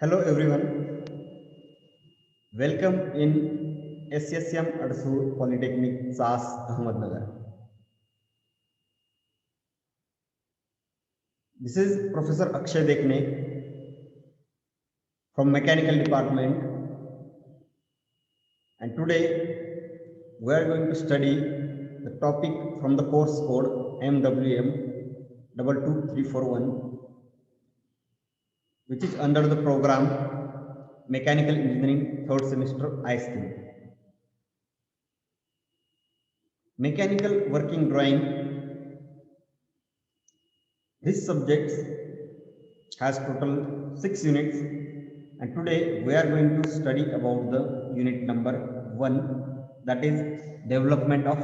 Hello everyone, welcome in SSM Adsur Polytechnic SAS Ahmednagar. This is Professor Akshay Dekne from Mechanical Department, and today we are going to study the topic from the course code MWM 22341, which is under the program Mechanical Engineering 3rd semester I stream. Mechanical working drawing. This subject has total 6 units, and today we are going to study about the unit number 1, that is development of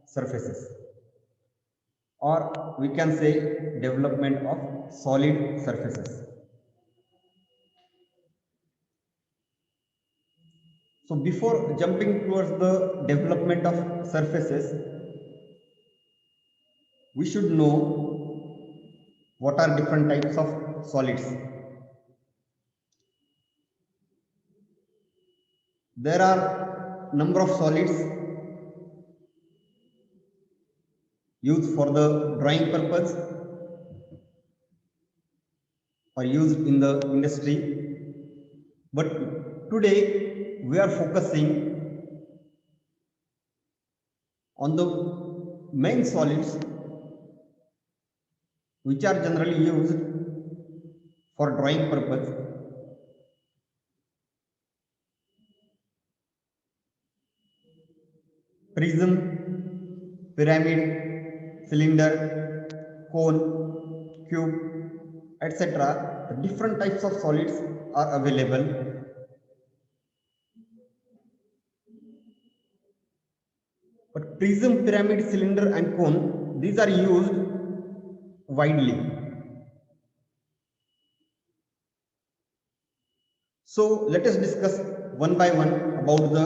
surfaces, or we can say development of solid surfaces. So before jumping towards the development of surfaces, we should know what are different types of solids. There are number of solids used for the drawing purpose or used in the industry, but today we are focusing on the main solids which are generally used for drawing purpose. Prism, pyramid, cylinder, cone, cube, etc. The different types of solids are available. But prism, pyramid, cylinder and cone, these are used widely. So let us discuss one by one about the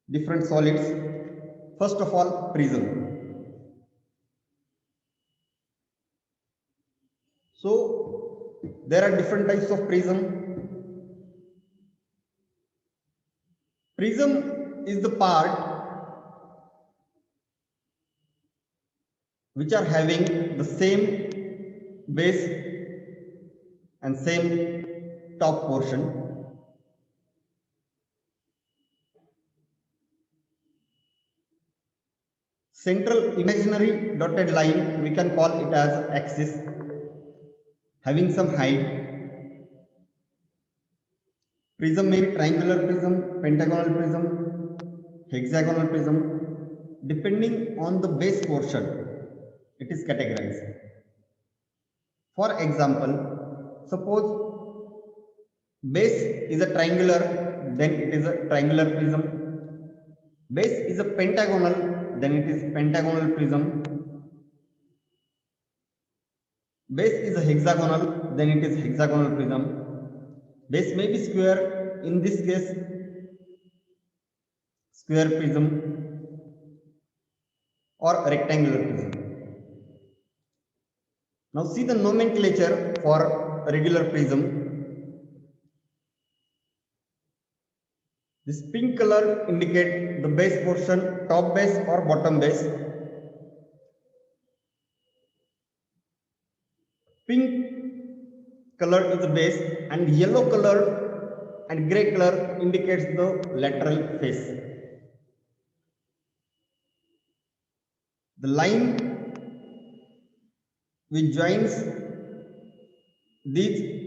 different solids. First of all, prism. So there are different types of prism. Prism is the part which are having the same base and same top portion. Central imaginary dotted line, we can call it as axis, having some height. Prism may be triangular prism, pentagonal prism, hexagonal prism. Depending on the base portion, it is categorized. For example, suppose base is a triangular, then it is a triangular prism. Base is a pentagonal, then it is pentagonal prism. Base is a hexagonal, then it is hexagonal prism. Base may be square, in this case square prism, or rectangular prism. Now see the nomenclature for regular prism. This pink color indicates the base portion, top base or bottom base. Pink color is the base, and yellow color and gray color indicates the lateral face. The line which joins these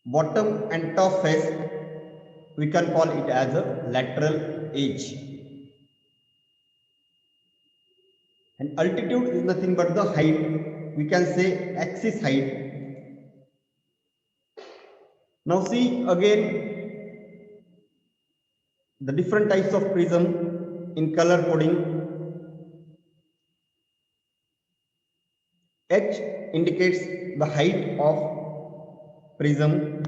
bottom and top face, we can call it as a lateral edge. And altitude is nothing but the height, we can say axis height. Now see again the different types of prism in color coding. H indicates the height of prism.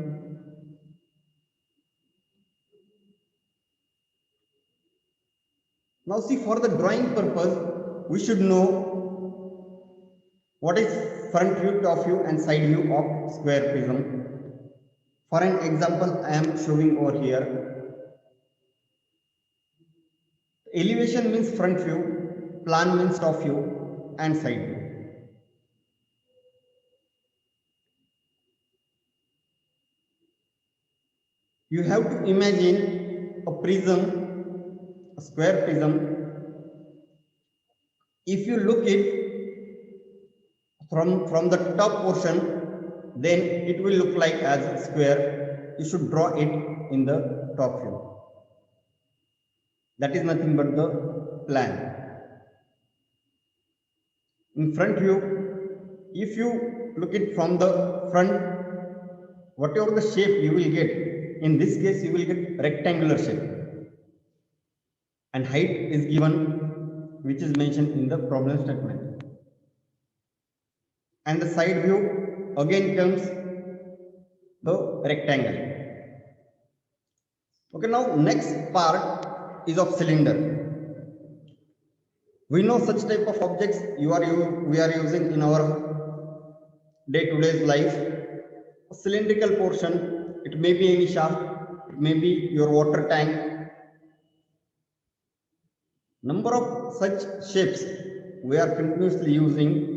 Now see, for the drawing purpose, we should know What is front view, top view and side view of square prism? For an example, I am showing over here. Elevation means front view, plan means top view and side view. You have to imagine a prism, a square prism. If you look it from the top portion, then it will look like as a square. You should draw it in the top view. That is nothing but the plan. In front view, if you look it from the front, whatever the shape you will get, in this case you will get rectangular shape, and height is given which is mentioned in the problem statement. And the side view again comes the rectangle. Okay, now next part is of cylinder. We know such type of objects we are using in our day-to-day life. A cylindrical portion, it may be any shaft, it may be your water tank. Number of such shapes we are continuously using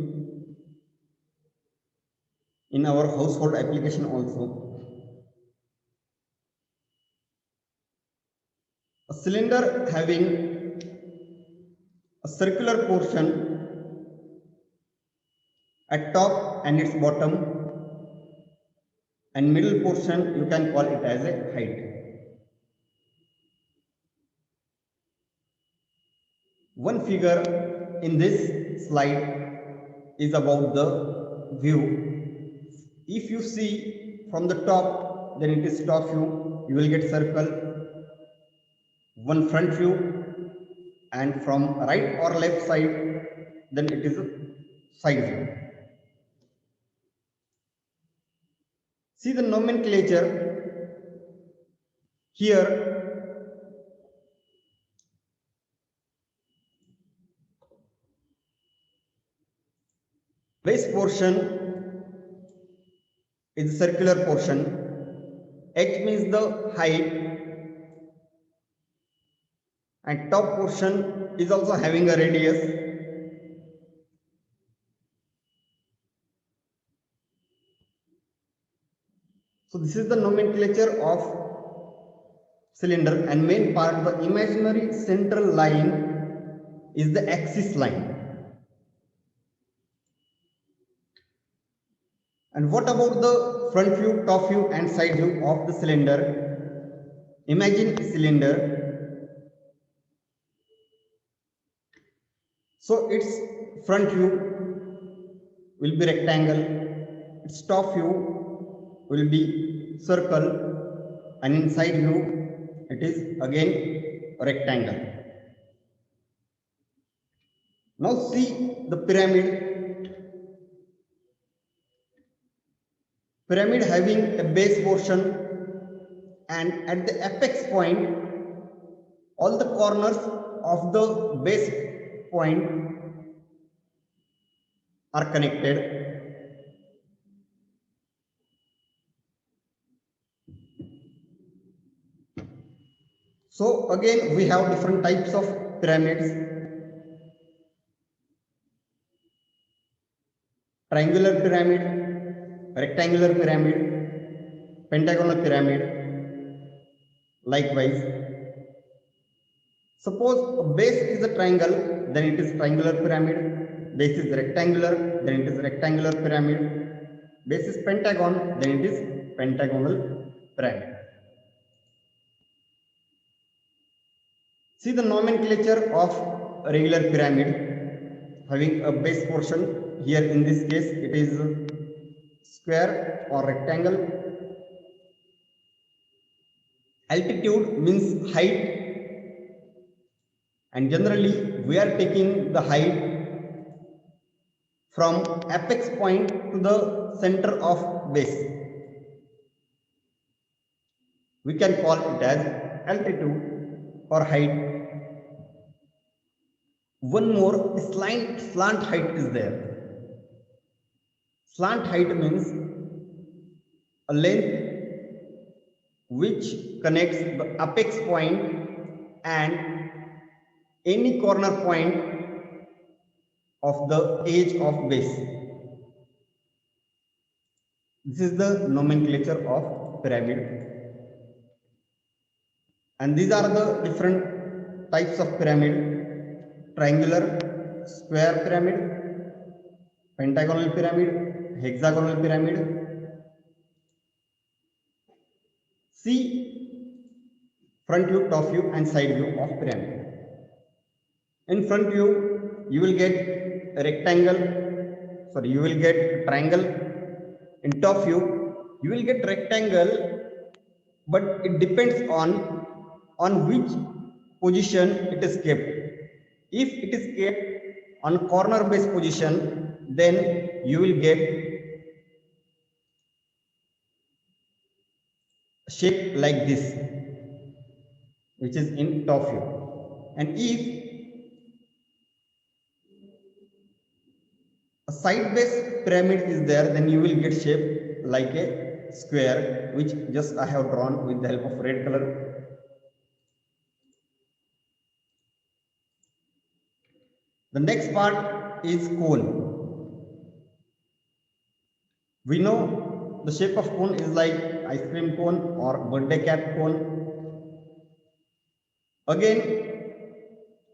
in our household application also. A cylinder having a circular portion at top and its bottom, and middle portion you can call it as a height. One figure in this slide is about the view. If you see from the top, then it is top view, you will get circle, one front view, and from right or left side, then it is a side view. See the nomenclature here. Base portion is the circular portion. H means the height, and top portion is also having a radius. So this is the nomenclature of cylinder, and main part, the imaginary central line is the axis line. And what about the front view, top view and side view of the cylinder? Imagine a cylinder. So its front view will be rectangle, its top view will be circle, and in side view it is again rectangle. Now see the pyramid. Pyramid having a base portion, and at the apex point, all the corners of the base point are connected. So again we have different types of pyramids. Triangular pyramid, rectangular pyramid, pentagonal pyramid. Likewise, suppose a base is a triangle, then it is triangular pyramid. Base is rectangular, then it is rectangular pyramid. Base is pentagon, then it is pentagonal pyramid. See the nomenclature of a regular pyramid having a base portion. Here in this case it is square or rectangle. Altitude means height, and generally we are taking the height from apex point to the center of base. We can call it as altitude or height. One more slant height is there. Slant height means a length which connects the apex point and any corner point of the edge of base. This is the nomenclature of pyramid. And these are the different types of pyramid: triangular, square pyramid, pentagonal pyramid, hexagonal pyramid. See front view, top view and side view of pyramid. In front view, you will get a rectangle, you will get a triangle. In top view, you will get rectangle, but it depends on which position it is kept. If it is kept on corner base position, then you will get shape like this, which is in top view. And if a side base pyramid is there, then you will get shape like a square, which just I have drawn with the help of red color. The next part is cone. We know the shape of cone is like ice cream cone or birthday cap cone. Again,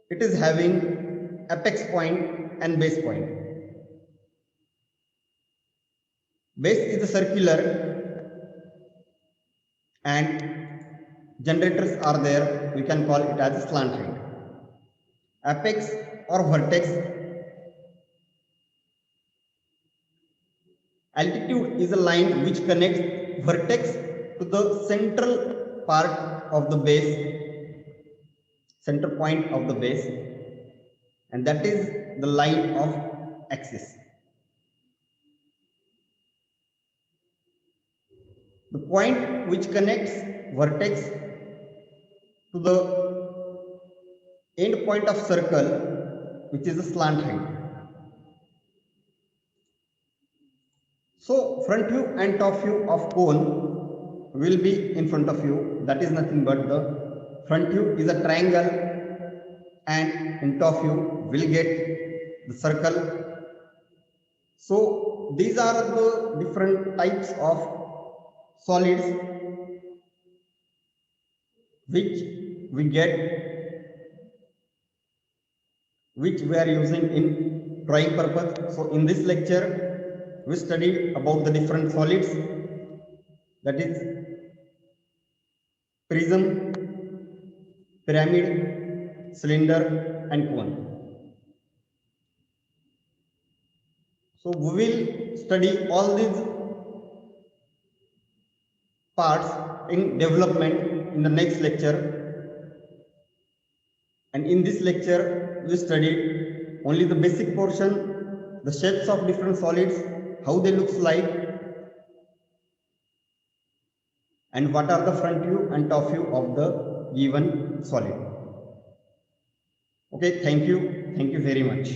it is having apex point and base point. Base is a circular and generators are there. We can call it as a slant height. Apex or vertex. Altitude is a line which connects vertex to the central part of the base, center point of the base, and that is the line of axis. The point which connects vertex to the end point of circle, which is the slant height. So front view and top view of cone will be in front of you. That is nothing but the front view is a triangle, and in top view will get the circle. So these are the different types of solids which we are using in drawing purpose. So in this lecture, we studied about the different solids, that is prism, pyramid, cylinder and cone. So we will study all these parts in development in the next lecture. And in this lecture, we studied only the basic portion, the shapes of different solids, how they look like, and what are the front view and top view of the given solid. Okay, thank you very much.